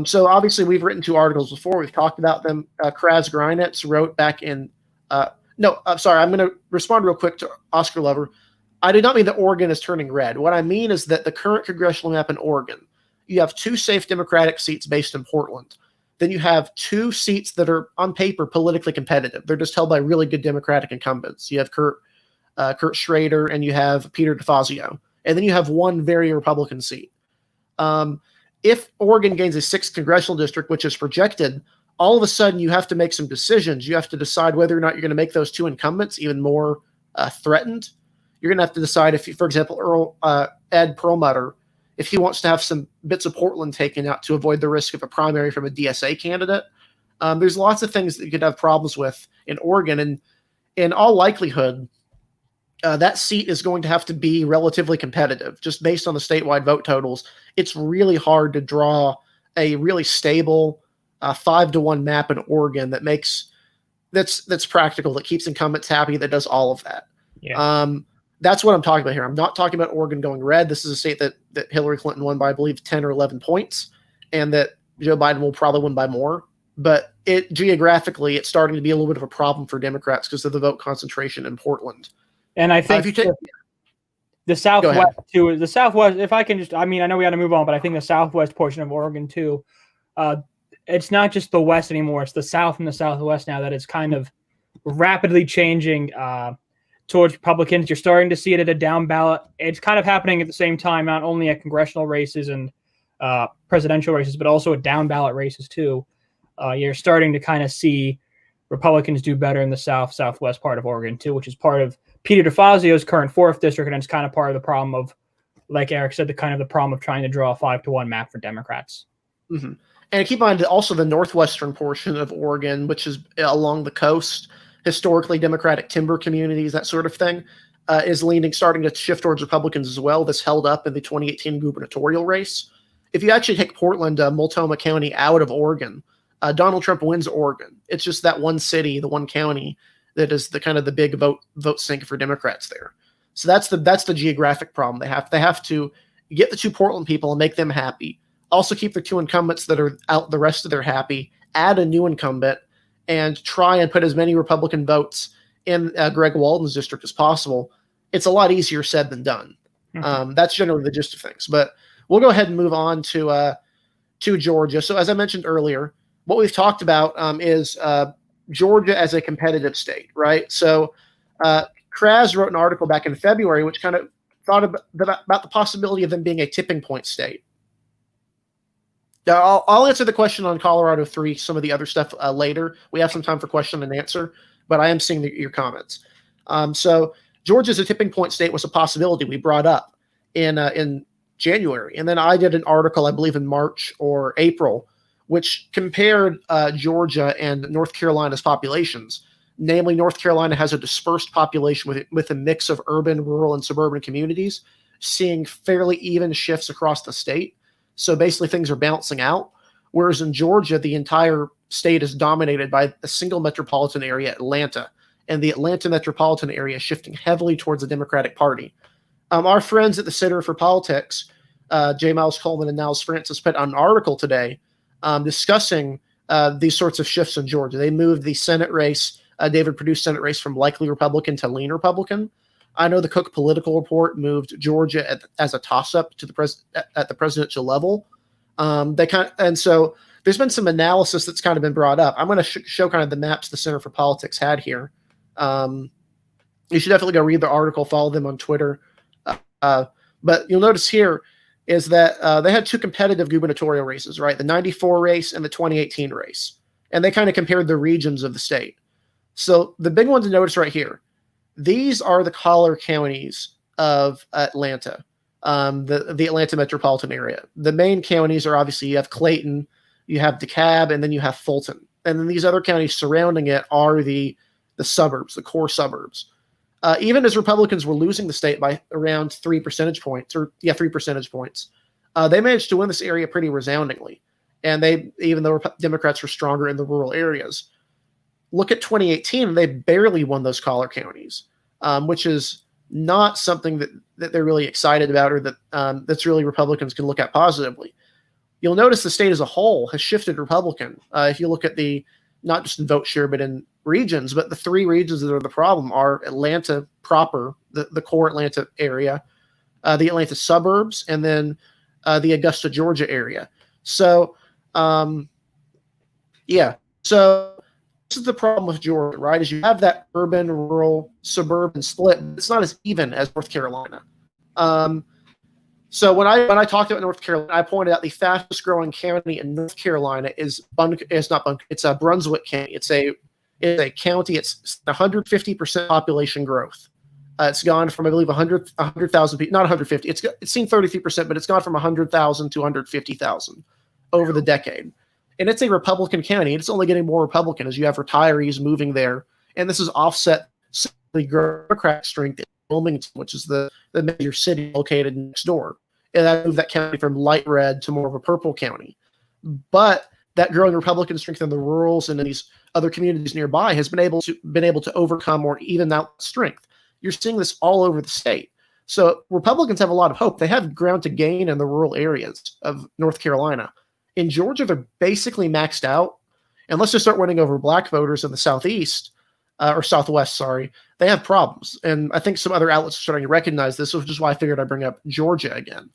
So obviously we've written 2 articles before. We've talked about them. Kraz Greinitz wrote back in no, I'm sorry. I'm going to respond real quick to Oscar Lover. I do not mean that Oregon is turning red. What I mean is that the current congressional map in Oregon You have 2 safe Democratic seats based in Portland. Then you have 2 seats that are on paper politically competitive. They're just held by really good Democratic incumbents. You have Kurt Schrader and you have Peter DeFazio. And then you have 1 very Republican seat. If Oregon gains a 6th congressional district, which is projected, all of a sudden you have to make some decisions. You have to decide whether or not you're going to make those 2 incumbents even more threatened. You're going to have to decide if, for example, Ed Perlmutter, if he wants to have some bits of Portland taken out to avoid the risk of a primary from a DSA candidate. There's lots of things that you could have problems with in Oregon. And in all likelihood, that seat is going to have to be relatively competitive just based on the statewide vote totals. It's really hard to draw a really stable 5-to-1 map in Oregon that's practical, that keeps incumbents happy, that does all of that. Yeah. That's what I'm talking about here. I'm not talking about Oregon going red. This is a state that Hillary Clinton won by, I believe, 10 or 11 points, and that Joe Biden will probably win by more. But geographically, it's starting to be a little bit of a problem for Democrats because of the vote concentration in Portland. And I think the Southwest too. The Southwest, if I can just, I know we got to move on, but I think the Southwest portion of Oregon too. It's not just the West anymore; it's the South and the Southwest now that is kind of rapidly changing towards Republicans. You're starting to see it at a down ballot. It's kind of happening at the same time, not only at congressional races and presidential races, but also at down ballot races too. You're starting to kind of see Republicans do better in the southwest part of Oregon too, which is part of Peter DeFazio's current 4th district, and it's kind of part of the problem of, like Eric said, the problem of trying to draw a 5-to-1 map for Democrats. Mm-hmm. And keep in mind also the northwestern portion of Oregon, which is along the coast, historically Democratic timber communities, that sort of thing, is starting to shift towards Republicans as well. This held up in the 2018 gubernatorial race. If you actually take Portland, Multnomah County out of Oregon, Donald Trump wins Oregon. It's just that one city, the one county, that is the kind of the big vote sink for Democrats there. So that's the geographic problem. They have to get the 2 Portland people and make them happy. Also keep the 2 incumbents that are out the rest of their happy. Add a new incumbent and try and put as many Republican votes in Greg Walden's district as possible. It's a lot easier said than done. Mm-hmm. That's generally the gist of things. But we'll go ahead and move on to Georgia. So as I mentioned earlier, what we've talked about is Georgia as a competitive state, right? So Kraz wrote an article back in February which kind of thought about the possibility of them being a tipping point state. Now, I'll answer the question on Colorado 3, some of the other stuff later. We have some time for question and answer, but I am seeing your comments. So Georgia as a tipping point state was a possibility we brought up in January. And then I did an article, I believe in March or April, which compared Georgia and North Carolina's populations. Namely, North Carolina has a dispersed population with a mix of urban, rural, and suburban communities, seeing fairly even shifts across the state. So basically things are balancing out. Whereas in Georgia, the entire state is dominated by a single metropolitan area, Atlanta, and the Atlanta metropolitan area shifting heavily towards the Democratic Party. Our friends at the Center for Politics, J. Miles Coleman and Niles Francis, put out an article today discussing these sorts of shifts in Georgia. They moved the Senate race, David Perdue's Senate race, from likely Republican to lean Republican. I know the Cook Political Report moved Georgia as a toss-up to at the presidential level. And so there's been some analysis that's kind of been brought up. I'm going to show kind of the maps the Center for Politics had here. You should definitely go read the article, follow them on Twitter. But you'll notice here is that they had 2 competitive gubernatorial races, right? The 94 race and the 2018 race. And they kind of compared the regions of the state. So the big one to notice right here, these are the collar counties of Atlanta, the Atlanta metropolitan area. The main counties are obviously, you have Clayton, you have DeKalb, and then you have Fulton. And then these other counties surrounding it are the suburbs, the core suburbs. Even as Republicans were losing the state by around 3 percentage points, 3 percentage points, they managed to win this area pretty resoundingly. And even though Democrats were stronger in the rural areas. Look at 2018, they barely won those collar counties, which is not something that they're really excited about, or that that's really Republicans can look at positively. You'll notice the state as a whole has shifted Republican. If you look at not just in vote share, but in regions, but the 3 regions that are the problem are Atlanta proper, the core Atlanta area, the Atlanta suburbs, and then the Augusta, Georgia area. So, yeah. So this is the problem with Georgia, right? Is you have that urban, rural, suburban split. It's not as even as North Carolina. So when I talked about North Carolina, I pointed out the fastest growing county in North Carolina is Brunswick County. It's a county. It's 150% population growth. It's gone from, I believe, 100,000 people, not 150. It's seen 33%, but it's gone from 100,000 to 150,000 over the decade. And it's a Republican county. It's only getting more Republican as you have retirees moving there. And this is offset the Democratic strength in Wilmington, which is the major city located next door. And I moved that county from light red to more of a purple county. But that growing Republican strength in the rurals and in these other communities nearby has been able to overcome or even out strength. You're seeing this all over the state. So Republicans have a lot of hope. They have ground to gain in the rural areas of North Carolina. In Georgia, they're basically maxed out. Unless they start winning over black voters in the Southeast, or Southwest, sorry, they have problems. And I think some other outlets are starting to recognize this, which is why I figured I'd bring up Georgia again.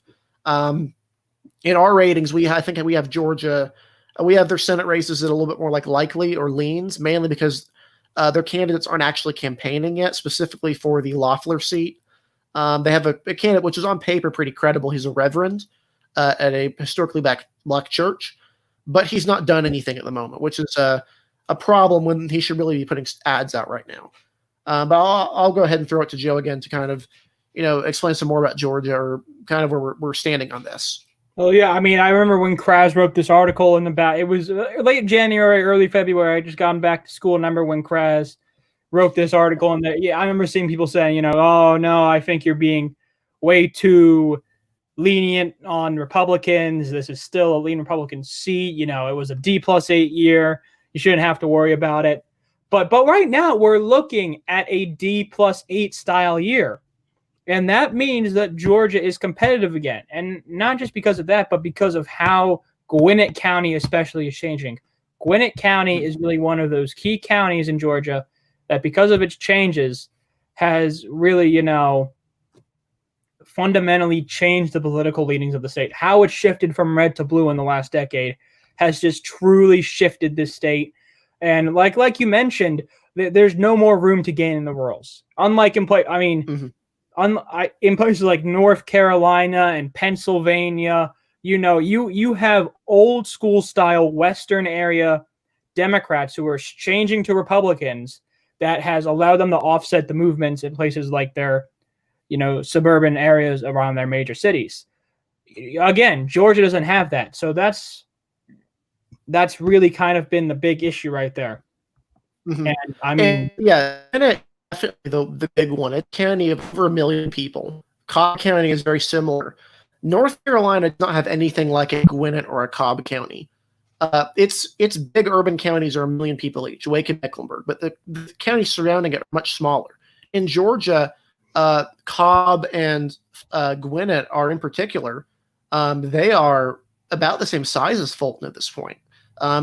In our ratings, I think we have Georgia. We have their Senate races that are a little bit more like likely or leans, mainly because their candidates aren't actually campaigning yet, specifically for the Loeffler seat. They have a candidate which is on paper pretty credible. He's a reverend at a historically black church, but he's not done anything at the moment, which is a problem when he should really be putting ads out right now. But I'll go ahead and throw it to Joe again to kind of, explain some more about Georgia or kind of where we're standing on this. Oh, yeah. I mean, I remember when Kraz wrote this article it was late January, early February. I just gotten back to school. I remember when Kraz wrote this article, and I remember seeing people saying, oh, no, I think you're being way too lenient on Republicans. This is still a lean Republican seat. It was a D+8 year. You shouldn't have to worry about it. But right now we're looking at a D+8 style year. And that means that Georgia is competitive again. And not just because of that, but because of how Gwinnett County especially is changing. Gwinnett County is really one of those key counties in Georgia that, because of its changes, has really, fundamentally changed the political leanings of the state. How it shifted from red to blue in the last decade has just truly shifted this state. And like you mentioned, there's no more room to gain in the rurals. Unlike in places like North Carolina and Pennsylvania, you have old school style Western area Democrats who are changing to Republicans that has allowed them to offset the movements in places like their, suburban areas around their major cities. Again, Georgia doesn't have that. So that's really kind of been the big issue right there. Mm-hmm. And I mean, and definitely the big one. It's a county of over 1 million people. Cobb County is very similar. North Carolina does not have anything like a Gwinnett or a Cobb County. Its big urban counties are 1 million people each, Wake and Mecklenburg, but the counties surrounding it are much smaller. In Georgia, Cobb and Gwinnett are in particular. They are about the same size as Fulton at this point.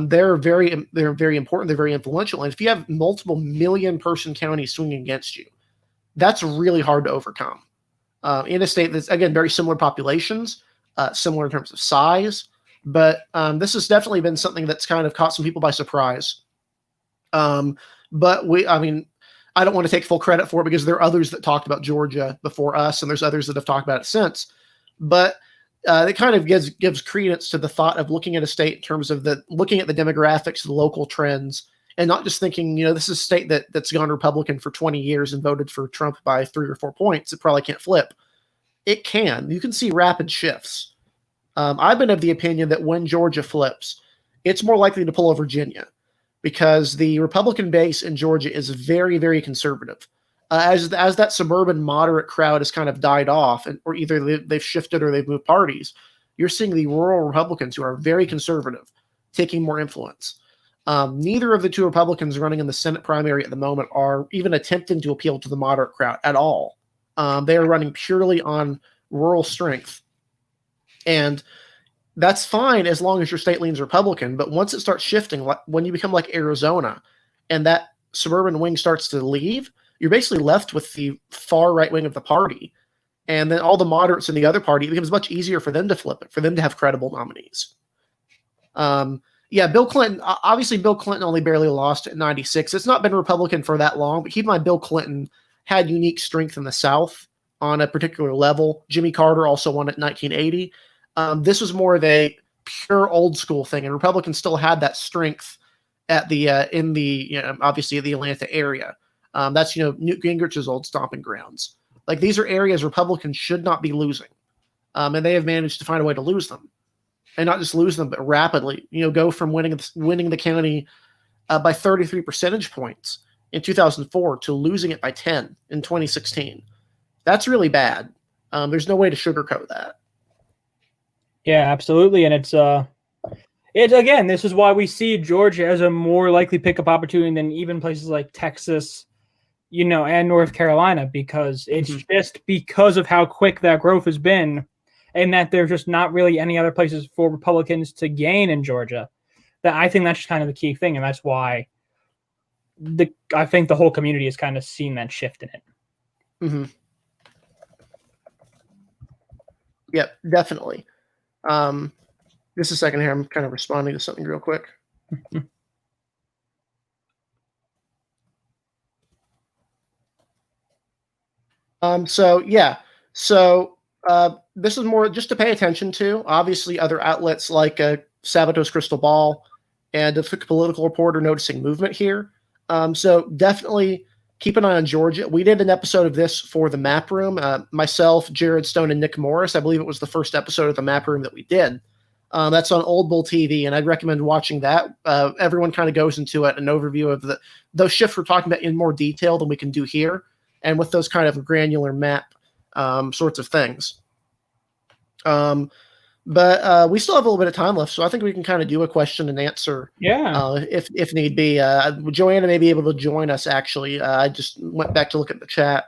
They're very important. They're very influential. And if you have multiple million-person counties swinging against you, that's really hard to overcome. In a state that's, again, very similar populations, similar in terms of size, but this has definitely been something that's kind of caught some people by surprise. But I don't want to take full credit for it because there are others that talked about Georgia before us, and there's others that have talked about it since. But it kind of gives credence to the thought of looking at a state in terms of looking at the demographics, the local trends, and not just thinking, this is a state that's gone Republican for 20 years and voted for Trump by 3 or 4 points. It probably can't flip. It can. You can see rapid shifts. I've been of the opinion that when Georgia flips, it's more likely to pull a Virginia because the Republican base in Georgia is very, very conservative. As that suburban moderate crowd has kind of died off, or either they've shifted or they've moved parties, you're seeing the rural Republicans who are very conservative taking more influence. Neither of the two Republicans running in the Senate primary at the moment are even attempting to appeal to the moderate crowd at all. They are running purely on rural strength. And that's fine as long as your state leans Republican. But once it starts shifting, when you become like Arizona and that suburban wing starts to leave, you're basically left with the far right wing of the party. And then all the moderates in the other party, it becomes much easier for them to flip it, for them to have credible nominees. Yeah, Bill Clinton, obviously Bill Clinton only barely lost at 96. It's not been Republican for that long, but keep in mind Bill Clinton had unique strength in the South on a particular level. Jimmy Carter also won at 1980. This was more of a pure old school thing, and Republicans still had that strength at the in the obviously the Atlanta area. That's Newt Gingrich's old stomping grounds. Like these are areas Republicans should not be losing, and they have managed to find a way to lose them, and not just lose them, but rapidly. Go from winning the county by 33 percentage points in 2004 to losing it by 10 in 2016. That's really bad. There's no way to sugarcoat that. Yeah, absolutely, and it's again, this is why we see Georgia as a more likely pickup opportunity than even places like Texas, and North Carolina, because it's just because of how quick that growth has been, and that there's just not really any other places for Republicans to gain in Georgia. That I think that's kind of the key thing, and that's why I think the whole community has kind of seen that shift in it. Mm-hmm. Yep, definitely. Just a second here. I'm kind of responding to something real quick. This is more just to pay attention to. Obviously, other outlets like Sabato's Crystal Ball and the Political Reporter noticing movement here. So definitely keep an eye on Georgia. We did an episode of this for the Map Room. Myself, Jared Stone, and Nick Morris. I believe it was the first episode of the Map Room that we did. That's on Old Bull TV, and I'd recommend watching that. Everyone kind of goes into it, an overview of those shifts we're talking about in more detail than we can do here, and with those kind of granular map sorts of things. But we still have a little bit of time left, so I think we can kind of do a question and answer. Yeah. If need be. Joanna may be able to join us, actually. I just went back to look at the chat,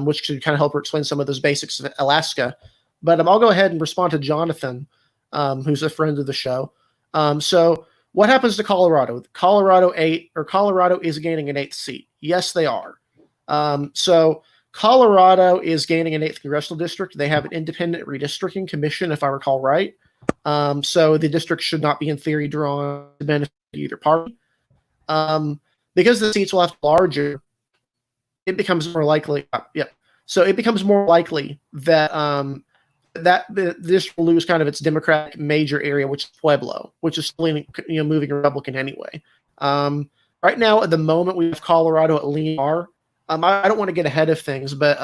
which could kind of help her explain some of those basics of Alaska. But I'll go ahead and respond to Jonathan, who's a friend of the show. So what happens to Colorado? Colorado is gaining an 8th seat. Yes, they are. So Colorado is gaining an 8th congressional district. They have an independent redistricting commission, if I recall right. So the district should not be, in theory, drawn to benefit either party. Because the seats will have to be larger, it becomes more likely. So it becomes more likely that this will lose kind of its Democratic major area, which is Pueblo, which is still moving Republican anyway. Right now, at the moment, we have Colorado at lean R. I don't want to get ahead of things, but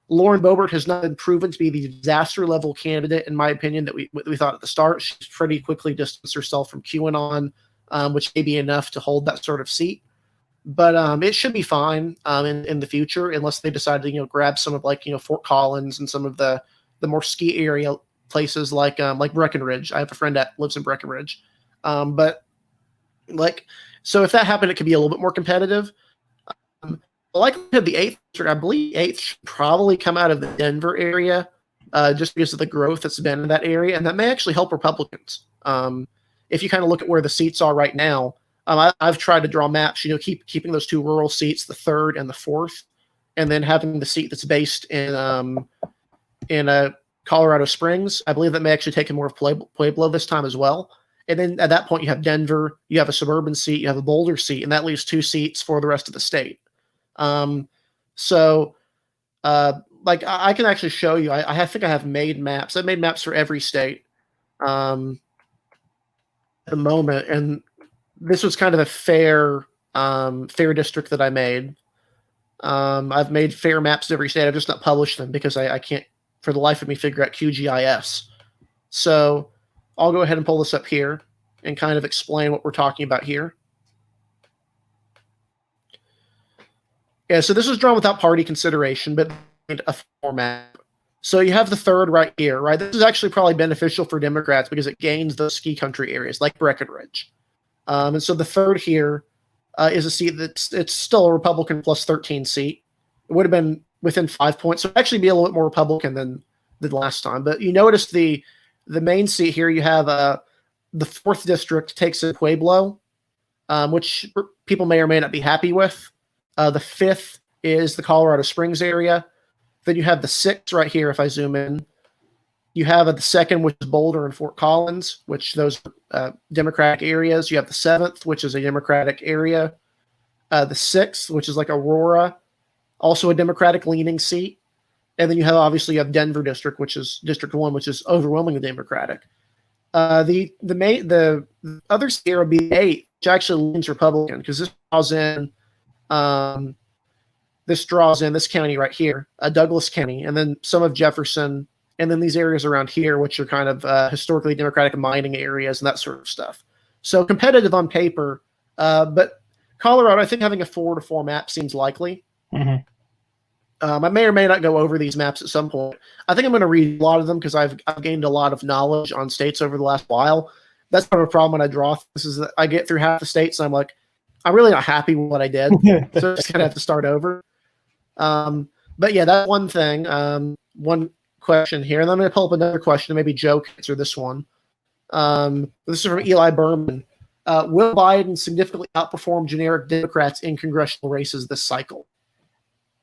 Lauren Boebert has not been proven to be the disaster level candidate, in my opinion, that we thought at the start. She's pretty quickly distanced herself from QAnon, which may be enough to hold that sort of seat. But it should be fine in the future, unless they decide to grab some of Fort Collins and some of the more ski area places like Breckenridge. I have a friend that lives in Breckenridge, so if that happened, it could be a little bit more competitive. The likelihood of the 8th district, I believe 8th should probably come out of the Denver area, just because of the growth that's been in that area, and that may actually help Republicans. If you kind of look at where the seats are right now, I've tried to draw maps, keeping those 2 rural seats, the 3rd and the 4th, and then having the seat that's based in Colorado Springs. I believe that may actually take in more of Pueblo this time as well. And then at that point, you have Denver, you have a suburban seat, you have a Boulder seat, and that leaves 2 seats for the rest of the state. I can actually show you. I think I have made maps. I've made maps for every state at the moment, and this was kind of a fair district that I made. I've made fair maps in every state. I've just not published them because I can't, for the life of me, figure out QGIS. So I'll go ahead and pull this up here and kind of explain what we're talking about here. Yeah, so this was drawn without party consideration, but a format. So you have the 3rd right here, right? This is actually probably beneficial for Democrats because it gains those ski country areas like Breckenridge. And so the 3rd here is a seat it's still a Republican plus 13 seat. It would have been within 5 points, so it'd actually be a little bit more Republican than last time. But you notice the main seat here, you have the 4th district takes in Pueblo, which people may or may not be happy with. The 5th is the Colorado Springs area. Then you have the 6th right here. If I zoom in, you have the 2nd, which is Boulder and Fort Collins, which those Democratic areas. You have the 7th, which is a Democratic area. The 6th, which is like Aurora, also a Democratic leaning seat. And then you have Denver District, which is District 1, which is overwhelmingly Democratic. The other seat would be 8, which actually leans Republican, because this draws in this county right here, Douglas County, and then some of Jefferson, and then these areas around here, which are kind of historically Democratic mining areas and that sort of stuff. So competitive on paper, but Colorado, I think having a 4-to-4 map seems likely. Mm-hmm. I may or may not go over these maps at some point. I think I'm going to read a lot of them because I've gained a lot of knowledge on states over the last while. That's not a problem when I draw. This is that I get through half the states and I'm like, I'm really not happy with what I did. So I just kind of have to start over. But yeah, that's one thing. One question here. And then I'm going to pull up another question. Maybe Joe can answer this one. This is from Eli Berman. Will Biden significantly outperform generic Democrats in congressional races this cycle?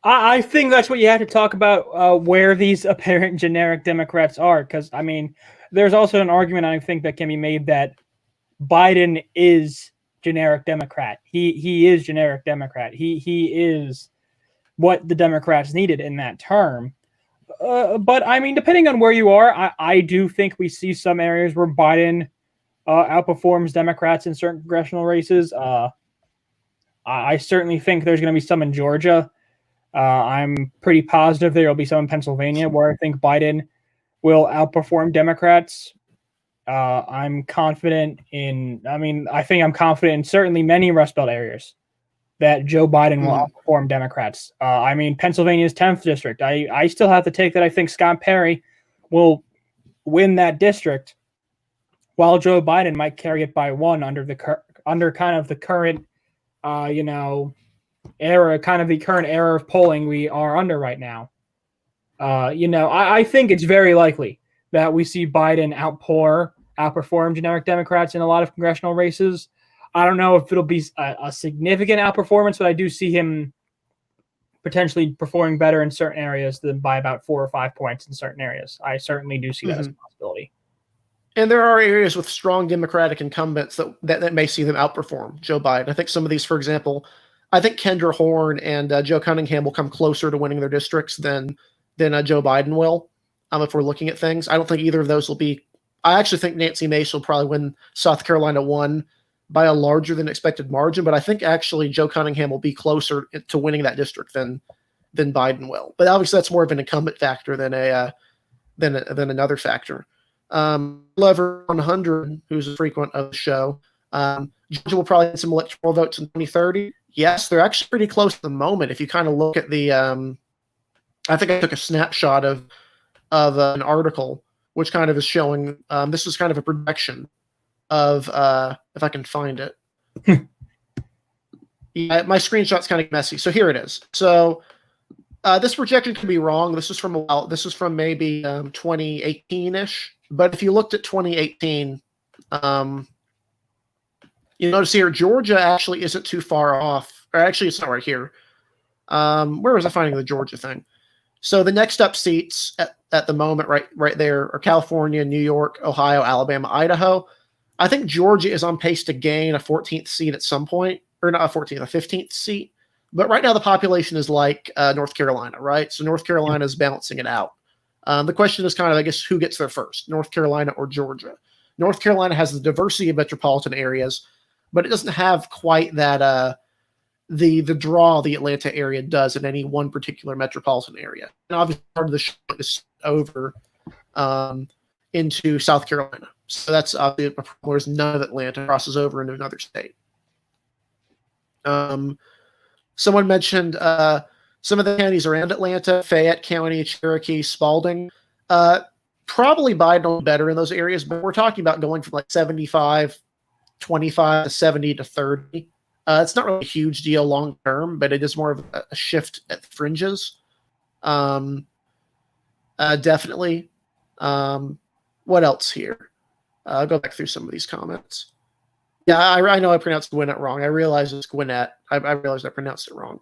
I think that's what you have to talk about, where these apparent generic Democrats are. Because, I mean, there's also an argument I think that can be made that Biden is generic Democrat. He is generic Democrat. He is what the Democrats needed in that term. But, I mean, depending on where you are, I do think we see some areas where Biden outperforms Democrats in certain congressional races. I certainly think there's going to be some in Georgia. I'm pretty positive there will be some in Pennsylvania where I think Biden will outperform Democrats. I'm confident I think I'm confident in certainly many Rust Belt areas that Joe Biden will outperform Democrats. Pennsylvania's 10th district. I still have to take that I think Scott Perry will win that district, while Joe Biden might carry it by 1 under kind of the current, era, kind of the current era of polling we are under right now. I think it's very likely that we see Biden outperform generic Democrats in a lot of congressional races. I don't know if it'll be a significant outperformance, but I do see him potentially performing better in certain areas than by about 4 or 5 points in certain areas. I certainly do see that as a possibility. And there are areas with strong Democratic incumbents that may see them outperform Joe Biden. I think some of these, for example, I think Kendra Horn and Joe Cunningham will come closer to winning their districts than Joe Biden will, if we're looking at things. I don't think either of those will be. I actually think Nancy Mace will probably win South Carolina 1 by a larger than expected margin, but I think actually Joe Cunningham will be closer to winning that district than Biden will. But obviously that's more of an incumbent factor than another factor. Lever 100, who's a frequent of the show, Georgia will probably get some electoral votes in 2030. Yes, they're actually pretty close at the moment. If you kind of look at the, I think I took a snapshot of an article which kind of is showing. This is kind of a projection of, if I can find it. Yeah, my screenshot's kind of messy. So here it is. So this projection can be wrong. This is from a while. This is from maybe 2018-ish. But if you looked at 2018, you notice here Georgia actually isn't too far off. Or actually, it's not right here. Where was I finding the Georgia thing? So the next up seats at the moment, right there, are California, New York, Ohio, Alabama, Idaho. I think Georgia is on pace to gain a 14th seat at some point, or not a 14th, a 15th seat. But right now the population is like North Carolina, right? So North Carolina is balancing it out. The question is kind of, I guess, who gets there first, North Carolina or Georgia? North Carolina has the diversity of metropolitan areas, but it doesn't have quite that the draw the Atlanta area does in any one particular metropolitan area. And obviously part of the show is over into South Carolina. So that's obviously whereas none of Atlanta crosses over into another state. Someone mentioned some of the counties around Atlanta, Fayette County, Cherokee, Spalding. Probably Biden better in those areas, but we're talking about going from like 75, 25 to 70 to 30. It's not really a huge deal long term, but it is more of a shift at the fringes. Definitely. What else here? I'll go back through some of these comments. Yeah, I know I pronounced Gwinnett wrong. I realize it's Gwinnett. I realized I pronounced it wrong.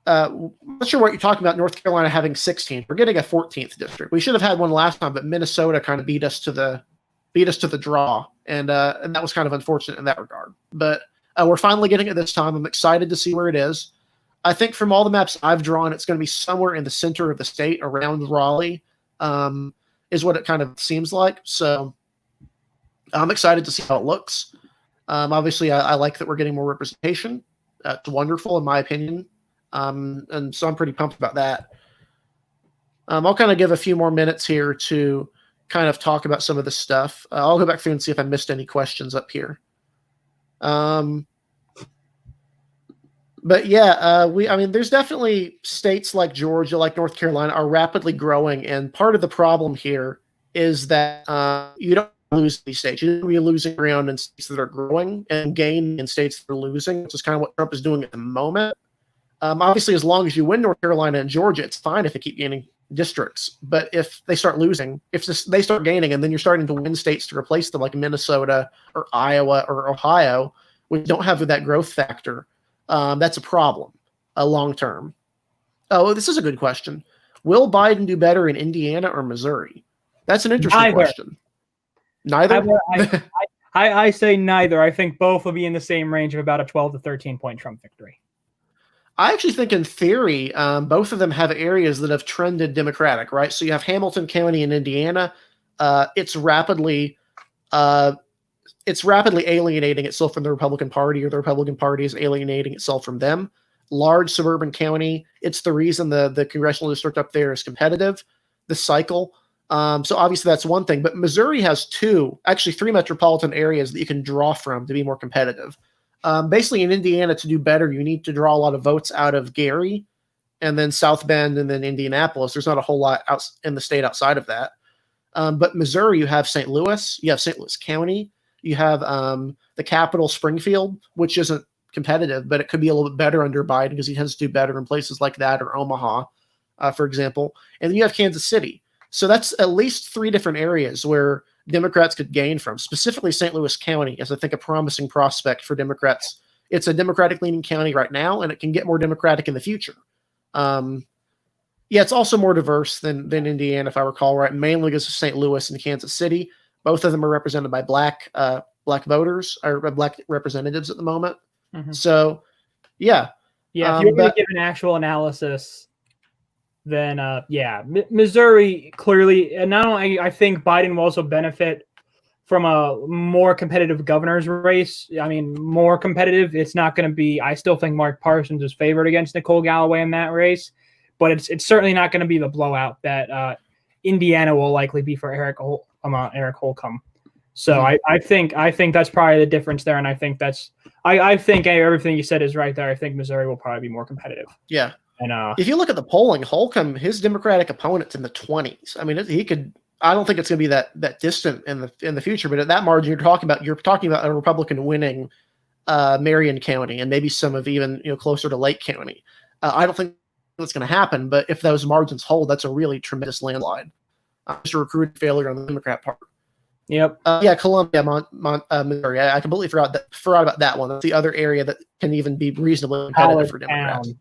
I'm not sure what you're talking about. North Carolina having 16. We're getting a 14th district. We should have had one last time, but Minnesota kind of beat us to the draw, and that was kind of unfortunate in that regard. But we're finally getting it this time. I'm excited to see where it is. I think from all the maps I've drawn, it's going to be somewhere in the center of the state, around Raleigh, is what it kind of seems like. So I'm excited to see how it looks. Obviously, I like that we're getting more representation. It's wonderful, in my opinion. And so I'm pretty pumped about that. I'll kind of give a few more minutes here to kind of talk about some of this stuff. I'll go back through and see if I missed any questions up here. But yeah, there's definitely states like Georgia, like North Carolina, are rapidly growing, and part of the problem here is that you don't lose these states. You're losing ground in states that are growing and gain in states that are losing, which is kind of what Trump is doing at the moment. Obviously, as long as you win North Carolina and Georgia, it's fine if they keep gaining districts. But if they start losing, they start gaining, and then you're starting to win states to replace them, like Minnesota or Iowa or Ohio, which don't have that growth factor, that's a problem long term. Oh, this is a good question. Will Biden do better in Indiana or Missouri? That's an interesting question. Neither? I say neither. I think both will be in the same range of about a 12 to 13 point Trump victory. I actually think in theory, both of them have areas that have trended Democratic, right? So you have Hamilton County in Indiana. It's rapidly alienating itself from the Republican Party, or the Republican Party is alienating itself from them. Large suburban county. It's the reason the congressional district up there is competitive this cycle. So obviously that's one thing, but Missouri has three metropolitan areas that you can draw from to be more competitive. Basically in Indiana, to do better, you need to draw a lot of votes out of Gary and then South Bend and then Indianapolis. There's not a whole lot out in the state outside of that. But Missouri, you have St. Louis, you have St. Louis County, you have the capital, Springfield, which isn't competitive, but it could be a little bit better under Biden because he tends to do better in places like that, or Omaha, for example. And then you have Kansas City. So that's at least three different areas where Democrats could gain from, specifically St. Louis County, as I think a promising prospect for Democrats. It's a Democratic-leaning county right now, and it can get more Democratic in the future. It's also more diverse than Indiana, if I recall right, mainly because of St. Louis and Kansas City. Both of them are represented by black voters, or black representatives at the moment. Mm-hmm. So, yeah. Yeah, if you're going to give an actual analysis, then Missouri clearly, and not only, I think Biden will also benefit from a more competitive governor's race. I mean, more competitive. It's not going to be, I still think Mark Parsons is favored against Nicole Galloway in that race, but it's certainly not going to be the blowout that Indiana will likely be for Eric Holcomb. So mm-hmm. I think that's probably the difference there, and I think I think everything you said is right there. I think Missouri will probably be more competitive. Yeah. And if you look at the polling, Holcomb, his Democratic opponent's in the 20s. I mean, he could. I don't think it's going to be that distant in the future. But at that margin, you're talking about a Republican winning Marion County and maybe some of even closer to Lake County. I don't think that's going to happen. But if those margins hold, that's a really tremendous landslide. Just a recruiting failure on the Democrat part. Yep. Columbia, Missouri. I completely forgot about that one. That's the other area that can even be reasonably competitive for Democrats. Yep.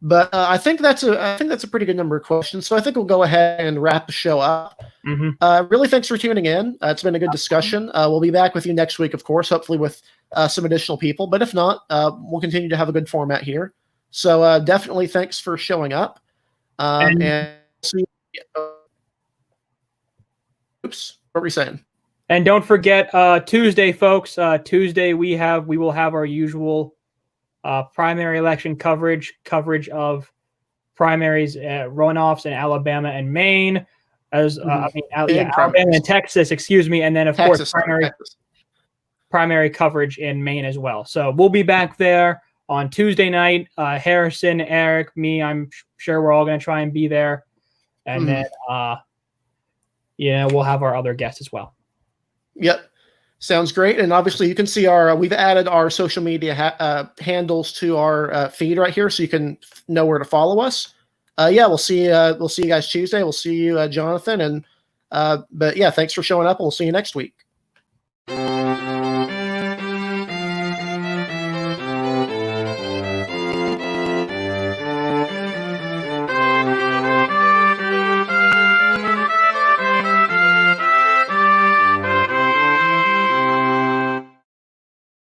But I think that's a pretty good number of questions. So I think we'll go ahead and wrap the show up. Mm-hmm. Really, thanks for tuning in. It's been a good discussion. We'll be back with you next week, of course, hopefully with some additional people. But if not, we'll continue to have a good format here. So definitely thanks for showing up. And see. Oops, what were we saying? And don't forget Tuesday, folks. Tuesday we will have our usual primary election coverage of primaries, runoffs in Alabama and Maine, Alabama and Texas, excuse me, and then of course primary coverage in Maine as well. So we'll be back there on Tuesday night. Harrison, Eric, me, I'm sure we're all going to try and be there, and then we'll have our other guests as well. Yep. Sounds great. And obviously you can see we've added our social media handles to our feed right here, so you can know where to follow us. We'll see you guys Tuesday. We'll see you, Jonathan. And, but yeah, thanks for showing up, and we'll see you next week.